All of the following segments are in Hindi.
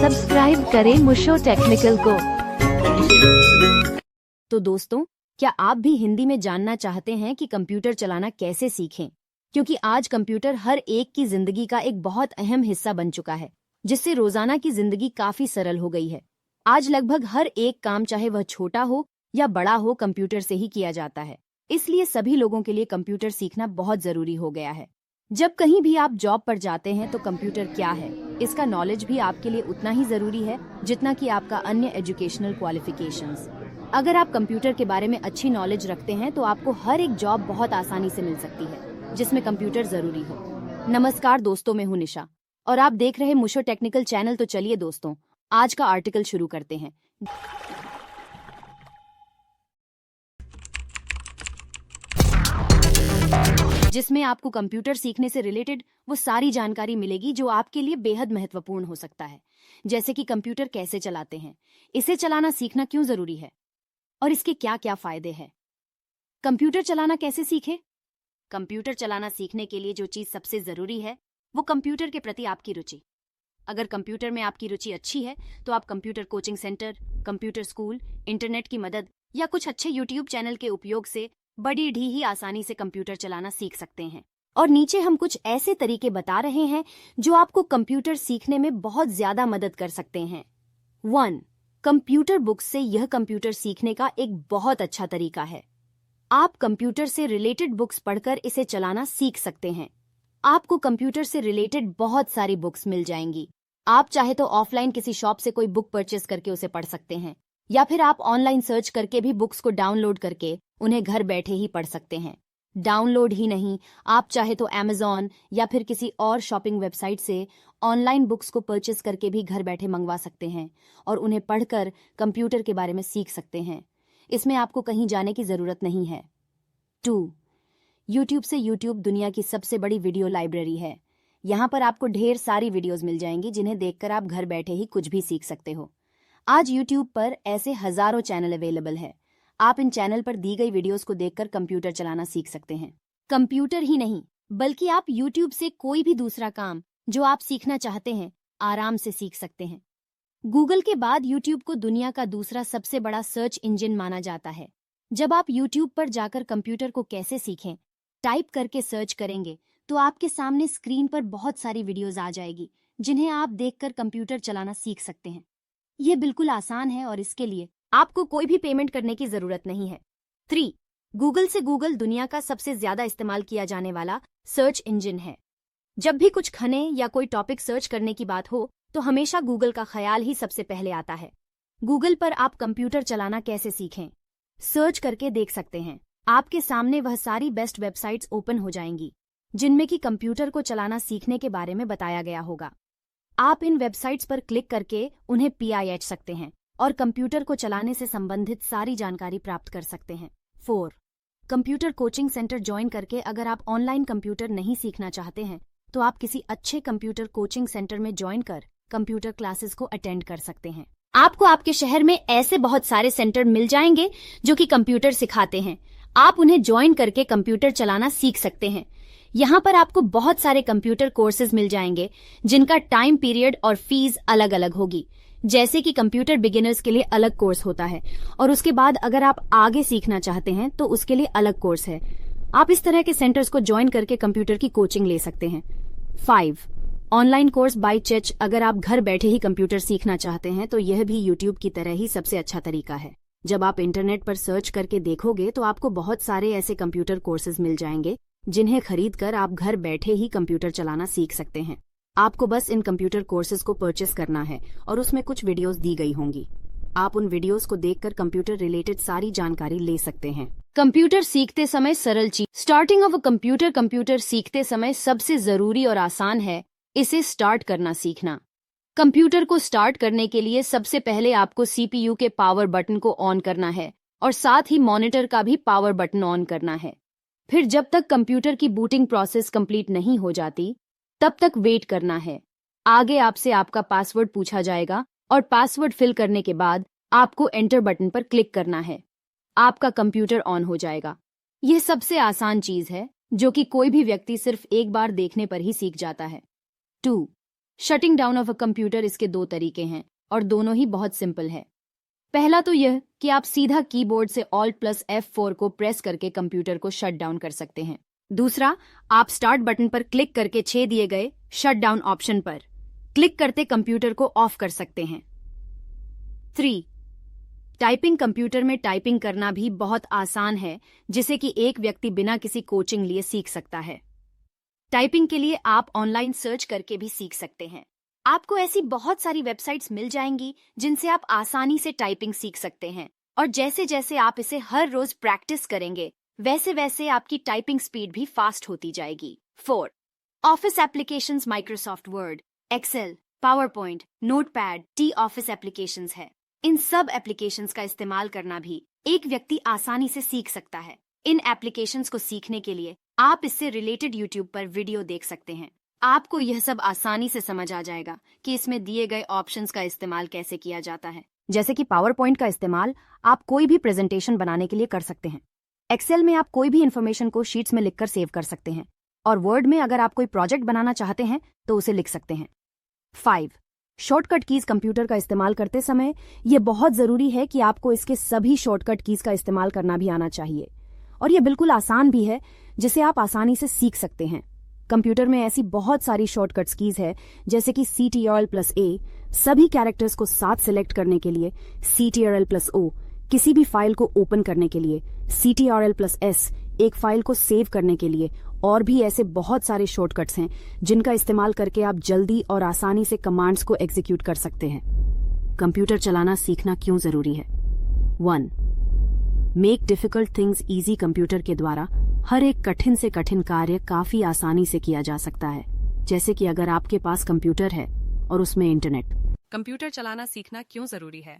सब्सक्राइब करें मुशो टेक्निकल को। तो दोस्तों, क्या आप भी हिंदी में जानना चाहते हैं कि कंप्यूटर चलाना कैसे सीखें? क्योंकि आज कंप्यूटर हर एक की जिंदगी का एक बहुत अहम हिस्सा बन चुका है, जिससे रोजाना की जिंदगी काफी सरल हो गई है। आज लगभग हर एक काम, चाहे वह छोटा हो या बड़ा हो, कंप्यूटर से ही किया जाता है। इसलिए सभी लोगों के लिए कंप्यूटर सीखना बहुत जरूरी हो गया है। जब कहीं भी आप जॉब पर जाते हैं तो कंप्यूटर क्या है, इसका नॉलेज भी आपके लिए उतना ही जरूरी है जितना कि आपका अन्य एजुकेशनल क्वालिफिकेशंस। अगर आप कंप्यूटर के बारे में अच्छी नॉलेज रखते हैं तो आपको हर एक जॉब बहुत आसानी से मिल सकती है जिसमें कंप्यूटर जरूरी हो। नमस्कार दोस्तों, मैं हूं निशा और आप देख रहे हैं मुशो टेक्निकल चैनल। तो चलिए दोस्तों, आज का आर्टिकल शुरू करते हैं, जिसमें आपको कंप्यूटर सीखने से रिलेटेड वो सारी जानकारी मिलेगी जो आपके लिए बेहद महत्वपूर्ण हो सकता है। जैसे कि कंप्यूटर कैसे चलाते हैं, इसे चलाना सीखना क्यों जरूरी है और इसके क्या क्या फायदे हैं। कंप्यूटर चलाना कैसे सीखे? कंप्यूटर चलाना सीखने के लिए जो चीज सबसे जरूरी है वो कंप्यूटर के प्रति आपकी रुचि। अगर कंप्यूटर में आपकी रुचि अच्छी है तो आप computer coaching centre, computer school, internet की मदद या कुछ अच्छे यूट्यूब चैनल के उपयोग से बड़ी ढी ही आसानी से कंप्यूटर चलाना सीख सकते हैं। और नीचे हम कुछ ऐसे तरीके बता रहे हैं जो आपको कंप्यूटर सीखने में बहुत ज्यादा मदद कर सकते हैं। 1. कंप्यूटर बुक्स से यह कंप्यूटर सीखने का एक बहुत अच्छा तरीका है। आप कंप्यूटर से रिलेटेड बुक्स पढ़कर इसे चलाना सीख सकते हैं। आपको कंप्यूटर से रिलेटेड बहुत सारी बुक्स मिल जाएंगी। आप चाहे तो ऑफलाइन किसी शॉप से कोई बुक परचेस करके उसे पढ़ सकते हैं, या फिर आप ऑनलाइन सर्च करके भी बुक्स को डाउनलोड करके उन्हें घर बैठे ही पढ़ सकते हैं। डाउनलोड ही नहीं, आप चाहे तो Amazon या फिर किसी और शॉपिंग वेबसाइट से ऑनलाइन बुक्स को परचेस करके भी घर बैठे मंगवा सकते हैं और उन्हें पढ़कर कंप्यूटर के बारे में सीख सकते हैं। इसमें आपको कहीं जाने की जरूरत नहीं है। 2. यूट्यूब से यूट्यूब दुनिया की सबसे बड़ी वीडियो लाइब्रेरी है। यहाँ पर आपको ढेर सारी वीडियोस मिल जाएंगी जिन्हें देखकर आप घर बैठे ही कुछ भी सीख सकते हो। आज यूट्यूब पर ऐसे हजारों चैनल अवेलेबल है। आप इन चैनल पर दी गई वीडियोस को देखकर कंप्यूटर चलाना सीख सकते हैं। कंप्यूटर ही नहीं, बल्कि आप यूट्यूब से कोई भी दूसरा काम जो आप सीखना चाहते हैं आराम से सीख सकते हैं। गूगल के बाद यूट्यूब को दुनिया का दूसरा सबसे बड़ा सर्च इंजन माना जाता है। जब आप यूट्यूब पर जाकर कंप्यूटर को कैसे सीखें टाइप करके सर्च करेंगे तो आपके सामने स्क्रीन पर बहुत सारी वीडियोज आ जाएगी जिन्हें आप देखकर कंप्यूटर चलाना सीख सकते हैं। ये बिल्कुल आसान है और इसके लिए आपको कोई भी पेमेंट करने की जरूरत नहीं है। 3. गूगल से गूगल दुनिया का सबसे ज्यादा इस्तेमाल किया जाने वाला सर्च इंजन है। जब भी कुछ खाने या कोई टॉपिक सर्च करने की बात हो तो हमेशा गूगल का ख्याल ही सबसे पहले आता है। गूगल पर आप कंप्यूटर चलाना कैसे सीखें सर्च करके देख सकते हैं। आपके सामने वह सारी बेस्ट वेबसाइट्स ओपन हो जाएंगी जिनमें कि कंप्यूटर को चलाना सीखने के बारे में बताया गया होगा। आप इन वेबसाइट्स पर क्लिक करके उन्हें PIH सकते हैं और कंप्यूटर को चलाने से संबंधित सारी जानकारी प्राप्त कर सकते हैं। 4. कंप्यूटर कोचिंग सेंटर ज्वाइन करके अगर आप ऑनलाइन कंप्यूटर नहीं सीखना चाहते हैं तो आप किसी अच्छे कंप्यूटर कोचिंग सेंटर में ज्वाइन कर कंप्यूटर क्लासेस को अटेंड कर सकते हैं। आपको आपके शहर में ऐसे बहुत सारे सेंटर मिल जाएंगे जो कि कंप्यूटर सिखाते हैं। आप उन्हें ज्वाइन करके कंप्यूटर चलाना सीख सकते हैं। यहाँ पर आपको बहुत सारे कंप्यूटर कोर्सेज मिल जाएंगे जिनका टाइम पीरियड और फीस अलग अलग होगी। जैसे कि कंप्यूटर बिगिनर्स के लिए अलग कोर्स होता है और उसके बाद अगर आप आगे सीखना चाहते हैं तो उसके लिए अलग कोर्स है। आप इस तरह के सेंटर्स को ज्वाइन करके कंप्यूटर की कोचिंग ले सकते हैं। 5. ऑनलाइन कोर्स बाय चेच। अगर आप घर बैठे ही कंप्यूटर सीखना चाहते हैं तो यह भी यूट्यूब की तरह ही सबसे अच्छा तरीका है। जब आप इंटरनेट पर सर्च करके देखोगे तो आपको बहुत सारे ऐसे कंप्यूटर कोर्सेज मिल जाएंगे जिन्हें खरीद कर आप घर बैठे ही कंप्यूटर चलाना सीख सकते हैं। आपको बस इन कंप्यूटर कोर्सेज को परचेस करना है और उसमें कुछ वीडियोस दी गई होंगी। आप उन वीडियोस को देखकर कंप्यूटर रिलेटेड सारी जानकारी ले सकते हैं। कंप्यूटर सीखते समय सरल चीज। स्टार्टिंग ऑफ अ कंप्यूटर सीखते समय सबसे जरूरी और आसान है इसे स्टार्ट करना सीखना। कंप्यूटर को स्टार्ट करने के लिए सबसे पहले आपको CPU के पावर बटन को ऑन करना है और साथ ही मॉनिटर का भी पावर बटन ऑन करना है। फिर जब तक कंप्यूटर की बूटिंग प्रोसेस कंप्लीट नहीं हो जाती तब तक वेट करना है। आगे आपसे आपका पासवर्ड पूछा जाएगा और पासवर्ड फिल करने के बाद आपको एंटर बटन पर क्लिक करना है। आपका कंप्यूटर ऑन हो जाएगा। यह सबसे आसान चीज है जो कि कोई भी व्यक्ति सिर्फ एक बार देखने पर ही सीख जाता है। 2. Shutting down of a computer इसके दो तरीके हैं और दोनों ही बहुत सिंपल है। पहला तो यह कि आप सीधा कीबोर्ड से Alt+F4 को प्रेस करके कंप्यूटर को शट डाउन कर सकते हैं। दूसरा, आप स्टार्ट बटन पर क्लिक करके 6 दिए गए शट डाउन ऑप्शन पर क्लिक करते कंप्यूटर को ऑफ कर सकते हैं। 3. टाइपिंग कंप्यूटर में टाइपिंग करना भी बहुत आसान है, जिसे कि एक व्यक्ति बिना किसी कोचिंग लिए सीख सकता है। टाइपिंग के लिए आप ऑनलाइन सर्च करके भी सीख सकते हैं। आपको ऐसी बहुत सारी वेबसाइट्स मिल जाएंगी जिनसे आप आसानी से टाइपिंग सीख सकते हैं, और जैसे जैसे आप इसे हर रोज प्रैक्टिस करेंगे वैसे वैसे आपकी टाइपिंग स्पीड भी फास्ट होती जाएगी। 4. Office applications Microsoft Word, Excel, PowerPoint, Notepad, टी ऑफिस एप्लीकेशंस है। इन सब एप्लीकेशंस का इस्तेमाल करना भी एक व्यक्ति आसानी से सीख सकता है। इन एप्लीकेशंस को सीखने के लिए आप इससे रिलेटेड यूट्यूब पर वीडियो देख सकते हैं। आपको यह सब आसानी से समझ आ जाएगा कि इसमें दिए गए ऑप्शंस का इस्तेमाल कैसे किया जाता है। जैसे कि पावर पॉइंट का इस्तेमाल आप कोई भी प्रेजेंटेशन बनाने के लिए कर सकते हैं। एक्सेल में आप कोई भी इन्फॉर्मेशन को शीट्स में लिखकर सेव कर सकते हैं, और वर्ड में अगर आप कोई प्रोजेक्ट बनाना चाहते हैं तो उसे लिख सकते हैं। 5. शॉर्टकट कीज कंप्यूटर का इस्तेमाल करते समय यह बहुत जरूरी है कि आपको इसके सभी शॉर्टकट कीज का इस्तेमाल करना भी आना चाहिए, और यह बिल्कुल आसान भी है जिसे आप आसानी से सीख सकते हैं। कंप्यूटर में ऐसी बहुत सारी शॉर्टकट्स कीज है, जैसे कि Ctrl+A सभी कैरेक्टर्स को साथ सिलेक्ट करने के लिए, Ctrl+O किसी भी फाइल को ओपन करने के लिए, Ctrl+S एक फाइल को सेव करने के लिए, और भी ऐसे बहुत सारे शॉर्टकट्स हैं जिनका इस्तेमाल करके आप जल्दी और आसानी से कमांड्स को एग्जीक्यूट कर सकते हैं। कंप्यूटर चलाना सीखना क्यों जरूरी है? 1. Make difficult things easy computer के द्वारा हर एक कठिन से कठिन कार्य काफी आसानी से किया जा सकता है, जैसे कि अगर आपके पास कंप्यूटर है और उसमें इंटरनेट। कंप्यूटर चलाना सीखना क्यों जरूरी है?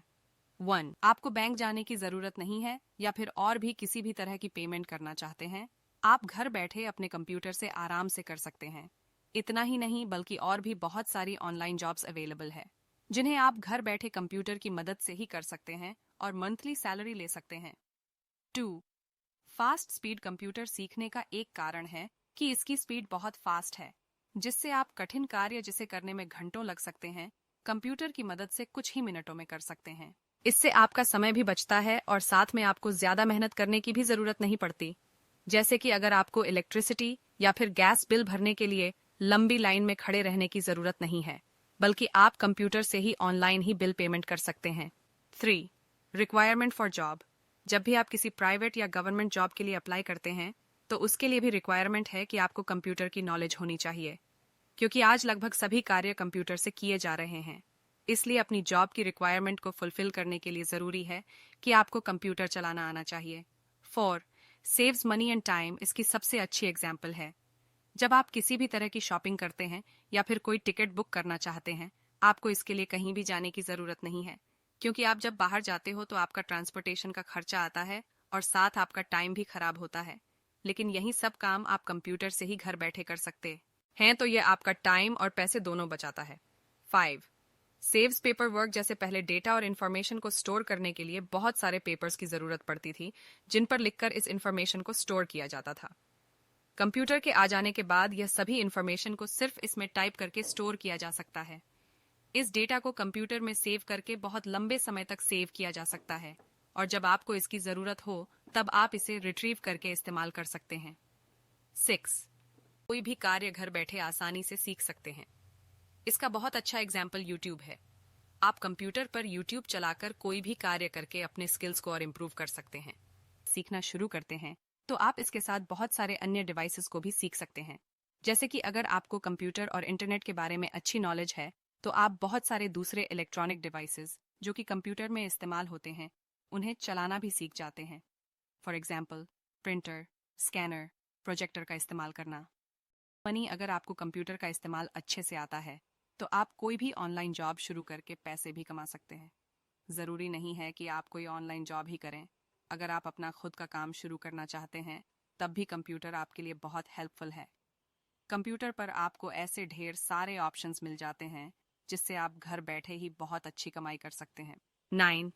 1. आपको बैंक जाने की जरूरत नहीं है या फिर और भी किसी भी तरह की पेमेंट करना चाहते हैं, आप घर बैठे अपने कंप्यूटर से आराम से कर सकते हैं। इतना ही नहीं बल्कि और भी बहुत सारी ऑनलाइन जॉब्स अवेलेबल है जिन्हें आप घर बैठे कंप्यूटर की मदद से ही कर सकते हैं और मंथली सैलरी ले सकते हैं। 2. फास्ट स्पीड कंप्यूटर सीखने का एक कारण है कि इसकी स्पीड बहुत फास्ट है, जिससे आप कठिन कार्य जिसे करने में घंटों लग सकते हैं कंप्यूटर की मदद से कुछ ही मिनटों में कर सकते हैं। इससे आपका समय भी बचता है और साथ में आपको ज्यादा मेहनत करने की भी जरूरत नहीं पड़ती। जैसे कि अगर आपको इलेक्ट्रिसिटी या फिर गैस बिल भरने के लिए लंबी लाइन में खड़े रहने की जरूरत नहीं है, बल्कि आप कंप्यूटर से ही ऑनलाइन ही बिल पेमेंट कर सकते हैं। 3. Requirement for job. जब भी आप किसी प्राइवेट या गवर्नमेंट जॉब के लिए अप्लाई करते हैं तो उसके लिए भी रिक्वायरमेंट है कि आपको कंप्यूटर की नॉलेज होनी चाहिए, क्योंकि आज लगभग सभी कार्य कंप्यूटर से किए जा रहे हैं। इसलिए अपनी जॉब की रिक्वायरमेंट को फुलफिल करने के लिए जरूरी है कि आपको कंप्यूटर चलाना आना चाहिए। 4. सेव्स मनी एंड टाइम इसकी सबसे अच्छी एग्जाम्पल है। जब आप किसी भी तरह की शॉपिंग करते हैं या फिर कोई टिकट बुक करना चाहते हैं, आपको इसके लिए कहीं भी जाने की जरूरत नहीं है, क्योंकि आप जब बाहर जाते हो तो आपका ट्रांसपोर्टेशन का खर्चा आता है और साथ आपका टाइम भी खराब होता है। लेकिन यही सब काम आप कंप्यूटर से ही घर बैठे कर सकते हैं, तो ये आपका टाइम और पैसे दोनों बचाता है। 5. Saves paper work. जैसे पहले डेटा और इन्फॉर्मेशन को स्टोर करने के लिए बहुत सारे पेपर्स की जरूरत पड़ती थी जिन पर लिखकर इस इन्फॉर्मेशन को स्टोर किया जाता था। कंप्यूटर के आ जाने के बाद यह सभी इन्फॉर्मेशन को सिर्फ इसमें टाइप करके स्टोर किया जा सकता है। इस डेटा को कंप्यूटर में सेव करके बहुत लंबे समय तक सेव किया जा सकता है, और जब आपको इसकी जरूरत हो तब आप इसे रिट्रीव करके इस्तेमाल कर सकते हैं। 6. कोई भी कार्य घर बैठे आसानी से सीख सकते हैं। इसका बहुत अच्छा एग्जाम्पल यूट्यूब है। आप कंप्यूटर पर यूट्यूब चलाकर कोई भी कार्य करके अपने स्किल्स को और इम्प्रूव कर सकते हैं। सीखना शुरू करते हैं तो आप इसके साथ बहुत सारे अन्य डिवाइसेस को भी सीख सकते हैं। जैसे कि अगर आपको कंप्यूटर और इंटरनेट के बारे में अच्छी नॉलेज है तो आप बहुत सारे दूसरे इलेक्ट्रॉनिक डिवाइसेस जो कि कंप्यूटर में इस्तेमाल होते हैं उन्हें चलाना भी सीख जाते हैं। For example printer, scanner, projector का इस्तेमाल करना। मनी। अगर आपको कंप्यूटर का इस्तेमाल अच्छे से आता है तो आप कोई भी ऑनलाइन जॉब शुरू करके पैसे भी कमा सकते हैं। ज़रूरी नहीं है कि आप कोई ऑनलाइन जॉब ही करें। अगर आप अपना खुद का काम शुरू करना चाहते हैं तब भी कंप्यूटर आपके लिए बहुत हेल्पफुल है। कंप्यूटर पर आपको ऐसे ढेर सारे ऑप्शंस मिल जाते हैं जिससे आप घर बैठे ही बहुत अच्छी कमाई कर सकते हैं। 9.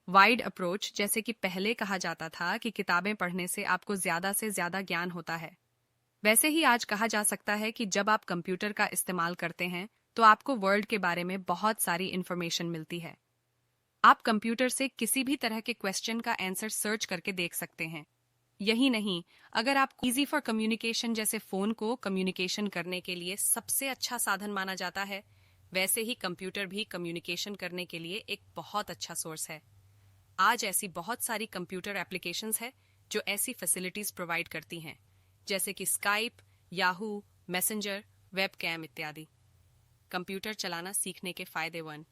Wide approach. जैसे कि पहले कहा जाता था कि किताबें पढ़ने से आपको ज़्यादा से ज़्यादा ज्ञान होता है, वैसे ही आज कहा जा सकता है कि जब आप कंप्यूटर का इस्तेमाल करते हैं तो आपको वर्ल्ड के बारे में बहुत सारी इंफॉर्मेशन मिलती है। आप कंप्यूटर से किसी भी तरह के क्वेश्चन का आंसर सर्च करके देख सकते हैं। यही नहीं, अगर आप इजी फॉर कम्युनिकेशन जैसे फोन को कम्युनिकेशन करने के लिए सबसे अच्छा साधन माना जाता है, वैसे ही कंप्यूटर भी कम्युनिकेशन करने के लिए एक बहुत अच्छा सोर्स है। आज ऐसी बहुत सारी कंप्यूटर एप्लीकेशंस है जो ऐसी फैसिलिटीज प्रोवाइड करती हैं, जैसे कि स्काइप, याहू, मैसेंजर, वेबकैम इत्यादि। कंप्यूटर चलाना सीखने के फायदे 1,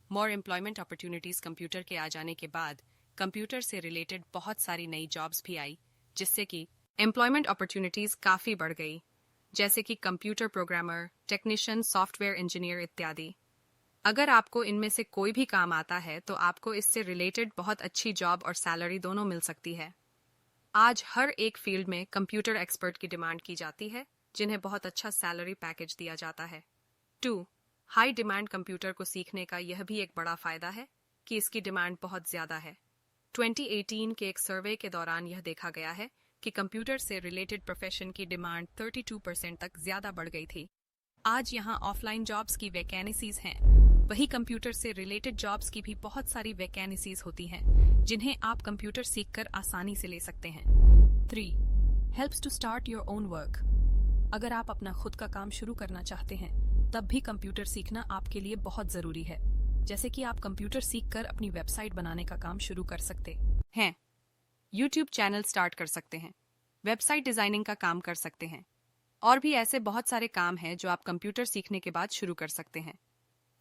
मोर एम्प्लॉयमेंट अपॉर्चुनिटीज। कंप्यूटर के आ जाने के बाद कंप्यूटर से रिलेटेड बहुत सारी नई जॉब्स भी आई, जिससे कि एम्प्लॉयमेंट अपॉर्चुनिटीज काफी बढ़ गई, जैसे कि computer programmer, technician, software engineer इत्यादि। अगर आपको इनमें से कोई भी काम आता है तो आपको इससे रिलेटेड बहुत अच्छी जॉब और सैलरी दोनों मिल सकती है। आज हर एक फील्ड में कंप्यूटर एक्सपर्ट की डिमांड की जाती है, जिन्हें बहुत अच्छा सैलरी पैकेज दिया जाता है। 2, हाई डिमांड। कंप्यूटर को सीखने का यह भी एक बड़ा फायदा है कि इसकी डिमांड बहुत ज्यादा है। 2018 के एक सर्वे के दौरान यह देखा गया है कि कंप्यूटर से रिलेटेड प्रोफेशन की डिमांड 32% तक ज्यादा बढ़ गई थी। आज यहाँ ऑफलाइन जॉब्स की वैकेंसीज हैं, वही कंप्यूटर से रिलेटेड जॉब्स की भी बहुत सारी वैकेंसीज होती हैं, जिन्हें आप कंप्यूटर सीखकर आसानी से ले सकते हैं। 3, helps to start your own work. अगर आप अपना खुद का काम शुरू करना चाहते हैं, तब भी कंप्यूटर सीखना आपके लिए बहुत जरूरी है। जैसे कि आप कंप्यूटर सीखकर अपनी वेबसाइट बनाने का काम शुरू कर सकते हैं, यूट्यूब चैनल स्टार्ट कर सकते हैं, वेबसाइट डिजाइनिंग का काम कर सकते हैं, और भी ऐसे बहुत सारे काम हैं जो आप कंप्यूटर सीखने के बाद शुरू कर सकते हैं।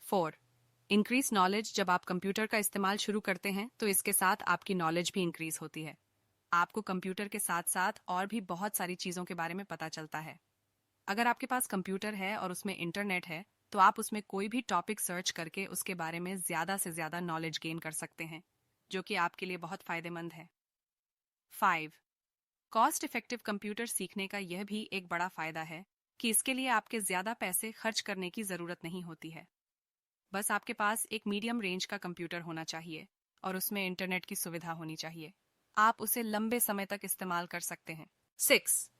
4, इंक्रीज नॉलेज। जब आप कंप्यूटर का इस्तेमाल शुरू करते हैं तो इसके साथ आपकी नॉलेज भी इंक्रीज होती है। आपको कंप्यूटर के साथ साथ और भी बहुत सारी चीजों के बारे में पता चलता है। अगर आपके पास कंप्यूटर है और उसमें इंटरनेट है, तो आप उसमें कोई भी टॉपिक सर्च करके उसके बारे में ज्यादा से ज्यादा नॉलेज गेन कर सकते हैं, जो कि आपके लिए बहुत फायदेमंद है। 5, कॉस्ट इफेक्टिव। कंप्यूटर सीखने का यह भी एक बड़ा फायदा है कि इसके लिए आपके ज्यादा पैसे खर्च करने की जरूरत नहीं होती है। बस आपके पास एक मीडियम रेंज का कंप्यूटर होना चाहिए और उसमें इंटरनेट की सुविधा होनी चाहिए। आप उसे लंबे समय तक इस्तेमाल कर सकते हैं। 6,